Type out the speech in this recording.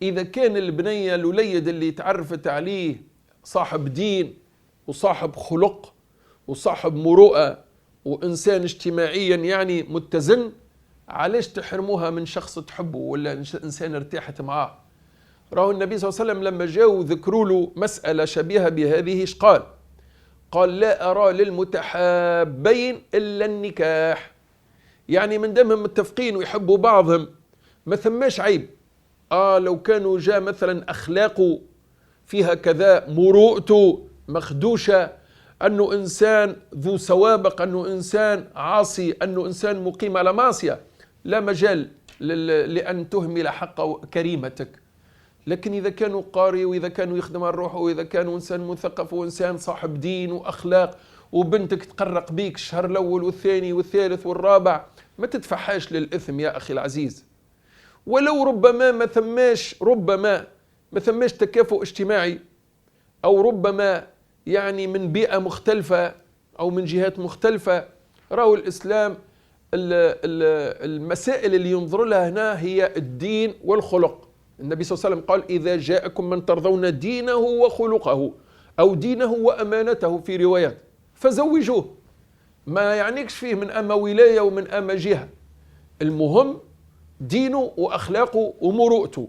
إذا كان البنية الوليد اللي تعرفت عليه صاحب دين وصاحب خلق وصاحب مروءة وإنسان اجتماعيا يعني متزن، علاش تحرموها من شخص تحبه ولا إنسان ارتاحت معاه؟ راهو النبي صلى الله عليه وسلم لما جاءوا ذكروا له مسألة شبيهة بهذه ايش قال؟ قال لا أرى للمتحابين إلا النكاح. يعني من دامهم متفقين ويحبوا بعضهم ما ثماش عيب. لو كانوا جاء مثلا أخلاقه فيها كذا، مروءته مخدوشة، أنه إنسان ذو سوابق، أنه إنسان عاصي، أنه إنسان مقيم على معصية، لا مجال لأن تهمل حق كريمتك. لكن إذا كانوا قاري وإذا كانوا يخدم على روحه وإذا كانوا إنسان مثقف وإنسان صاحب دين وأخلاق، وبنتك تقرق بيك الشهر الأول والثاني والثالث والرابع، ما تدفعهاش للإثم يا أخي العزيز. ولو ربما ما ثماش تكافؤ اجتماعي، أو ربما يعني من بيئة مختلفة أو من جهات مختلفة، راهو الإسلام المسائل اللي ينظر لها هنا هي الدين والخلق. النبي صلى الله عليه وسلم قال إذا جاءكم من ترضون دينه وخلقه أو دينه وأمانته في روايات فزوجوه. ما يعنيكش فيه من أما ولاية ومن أما جهة، المهم دينه وأخلاقه ومروءته.